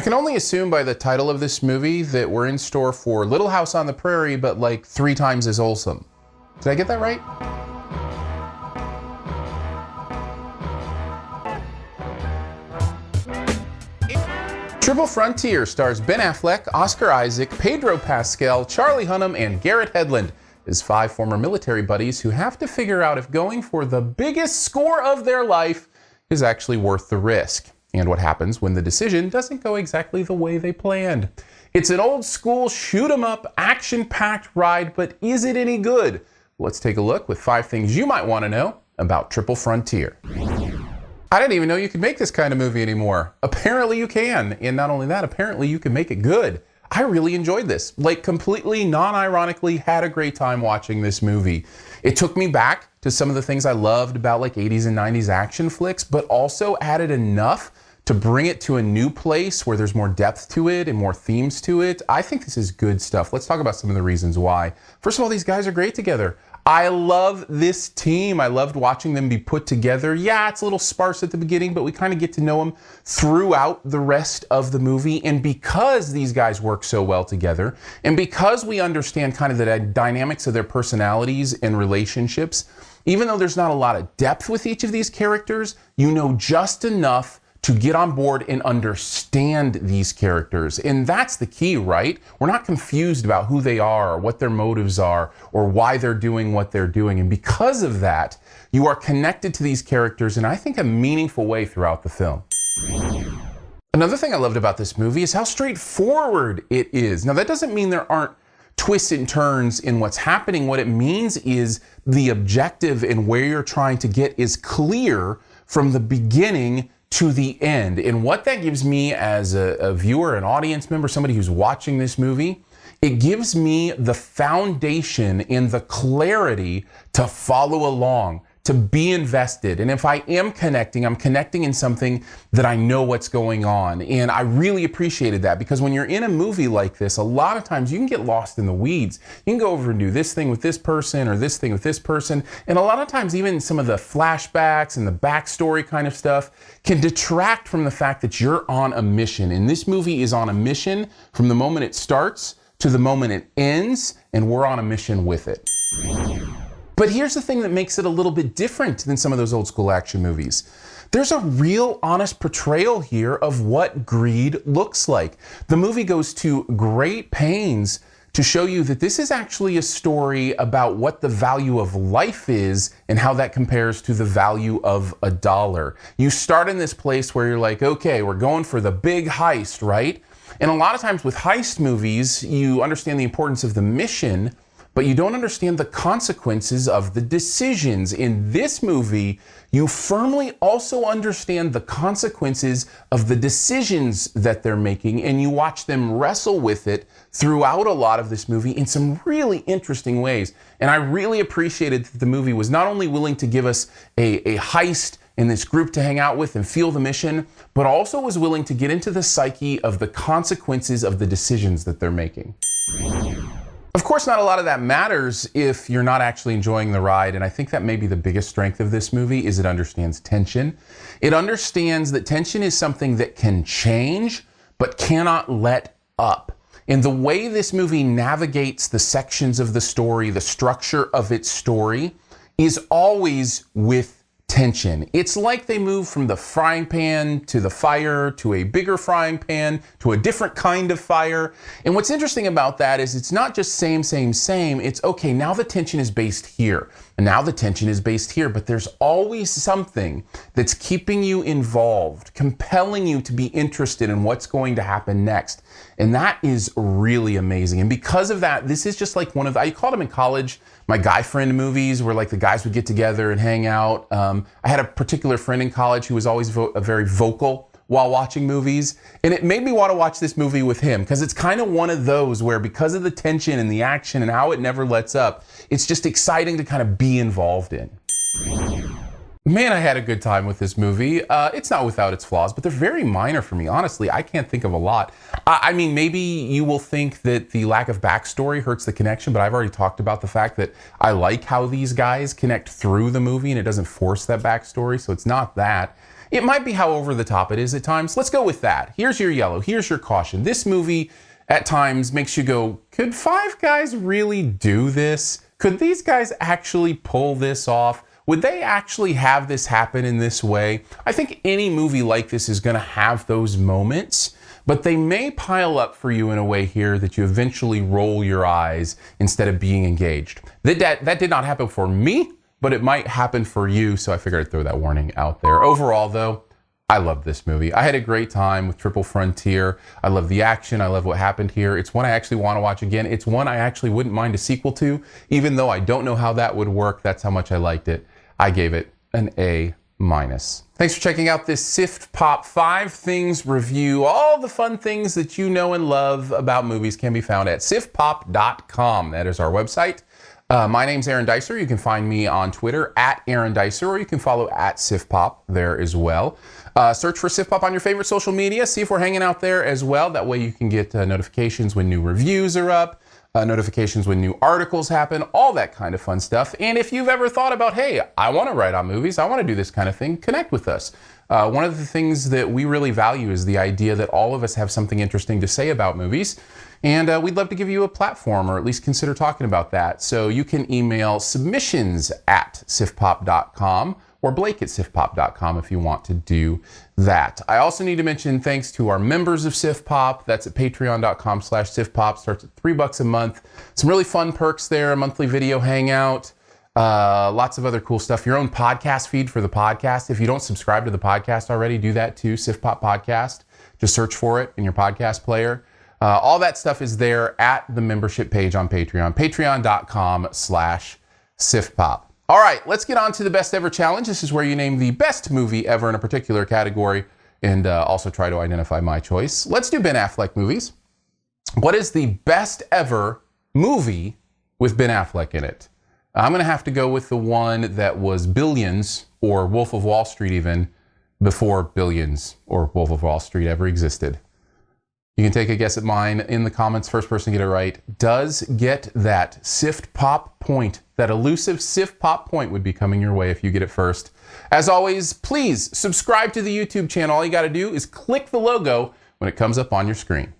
can only assume by the title of this movie that we're in store for Little House on the Prairie, but like 3 times as wholesome. Did I get that right? Triple Frontier stars Ben Affleck, Oscar Isaac, Pedro Pascal, Charlie Hunnam, and Garrett Hedlund as 5 former military buddies who have to figure out if going for the biggest score of their life is actually worth the risk, and what happens when the decision doesn't go exactly the way they planned. It's an old school shoot-'em-up, action-packed ride, but is it any good? Let's take a look with 5 things you might want to know about Triple Frontier. I didn't even know you could make this kind of movie anymore. Apparently you can, and not only that, apparently you can make it good. I really enjoyed this. Like, completely non-ironically had a great time watching this movie. It took me back to some of the things I loved about like 80s and 90s action flicks, but also added enough to bring it to a new place where there's more depth to it and more themes to it. I think this is good stuff. Let's talk about some of the reasons why. First of all, these guys are great together. I love this team. I loved watching them be put together. Yeah, it's a little sparse at the beginning, but we kind of get to know them throughout the rest of the movie. And because these guys work so well together, and because we understand kind of the dynamics of their personalities and relationships, even though there's not a lot of depth with each of these characters, you know just enough to get on board and understand these characters. And that's the key, right? We're not confused about who they are or what their motives are or why they're doing what they're doing. And because of that, you are connected to these characters in, I think, a meaningful way throughout the film. Another thing I loved about this movie is how straightforward it is. Now, that doesn't mean there aren't twists and turns in what's happening. What it means is the objective and where you're trying to get is clear from the beginning to the end. And what that gives me as a viewer, an audience member, somebody who's watching this movie, it gives me the foundation and the clarity to follow along, to be invested. And if I am connecting, I'm connecting in something that I know what's going on. And I really appreciated that, because when you're in a movie like this, a lot of times you can get lost in the weeds. You can go over and do this thing with this person or this thing with this person. And a lot of times even some of the flashbacks and the backstory kind of stuff can detract from the fact that you're on a mission. And this movie is on a mission from the moment it starts to the moment it ends, and we're on a mission with it. But here's the thing that makes it a little bit different than some of those old school action movies. There's a real honest portrayal here of what greed looks like. The movie goes to great pains to show you that this is actually a story about what the value of life is and how that compares to the value of a dollar. You start in this place where you're like, okay, we're going for the big heist, right? And a lot of times with heist movies, you understand the importance of the mission, but you don't understand the consequences of the decisions. In this movie, you firmly also understand the consequences of the decisions that they're making, and you watch them wrestle with it throughout a lot of this movie in some really interesting ways. And I really appreciated that the movie was not only willing to give us a heist and this group to hang out with and feel the mission, but also was willing to get into the psyche of the consequences of the decisions that they're making. Of course, not a lot of that matters if you're not actually enjoying the ride, and I think that may be the biggest strength of this movie is it understands tension. It understands that tension is something that can change, but cannot let up. And the way this movie navigates the sections of the story, the structure of its story, is always with tension. It's like they move from the frying pan to the fire to a bigger frying pan to a different kind of fire. And what's interesting about that is it's not just same. It's okay, now the tension is based here. And now the tension is based here, but there's always something that's keeping you involved, compelling you to be interested in what's going to happen next. And that is really amazing. And because of that, this is just like one of, I called them in college, my guy friend movies, where like the guys would get together and hang out. I had a particular friend in college who was always very vocal while watching movies, and it made me want to watch this movie with him, because it's kind of one of those where, because of the tension and the action and how it never lets up, it's just exciting to kind of be involved in. Man, I had a good time with this movie. It's not without its flaws, but they're very minor for me. Honestly, I can't think of a lot. I mean, maybe you will think that the lack of backstory hurts the connection, but I've already talked about the fact that I like how these guys connect through the movie and it doesn't force that backstory, so it's not that. It might be how over the top it is at times. Let's go with that. Here's your yellow. Here's your caution. This movie at times makes you go, could Five Guys really do this? Could these guys actually pull this off? Would they actually have this happen in this way? I think any movie like this is going to have those moments, but they may pile up for you in a way here that you eventually roll your eyes instead of being engaged. That did not happen for me, but it might happen for you, so I figured I'd throw that warning out there. Overall, though, I love this movie. I had a great time with Triple Frontier. I love the action. I love what happened here. It's one I actually want to watch again. It's one I actually wouldn't mind a sequel to, even though I don't know how that would work. That's how much I liked it. I gave it an A-. Thanks for checking out this SiftPop 5 Things review. All the fun things that you know and love about movies can be found at SiftPop.com. That is our website. My name's Aaron Dicer. You can find me on Twitter at Aaron Dicer, or you can follow at SiftPop there as well. Search for SiftPop on your favorite social media. See if we're hanging out there as well. That way you can get notifications when new reviews are up, notifications when new articles happen, all that kind of fun stuff. And if you've ever thought about, hey, I want to write on movies, I want to do this kind of thing, connect with us. One of the things that we really value is the idea that all of us have something interesting to say about movies. And we'd love to give you a platform, or at least consider talking about that. So you can email submissions at siftpop.com or Blake at siftpop.com if you want to do that. I also need to mention thanks to our members of SiftPop. That's at patreon.com/SiftPop. Starts at $3 a month. Some really fun perks there, a monthly video hangout, lots of other cool stuff. Your own podcast feed for the podcast. If you don't subscribe to the podcast already, do that too, SiftPop Podcast. Just search for it in your podcast player. All that stuff is there at the membership page on Patreon, patreon.com/SiftPop. All right, let's get on to the best ever challenge. This is where you name the best movie ever in a particular category and also try to identify my choice. Let's do Ben Affleck movies. What is the best ever movie with Ben Affleck in it? I'm going to have to go with the one that was Billions, or Wolf of Wall Street even, before Billions or Wolf of Wall Street ever existed. You can take a guess at mine in the comments. First person to get it right does get that SiftPop point. That elusive SiftPop point would be coming your way if you get it first. As always, please subscribe to the YouTube channel. All you got to do is click the logo when it comes up on your screen.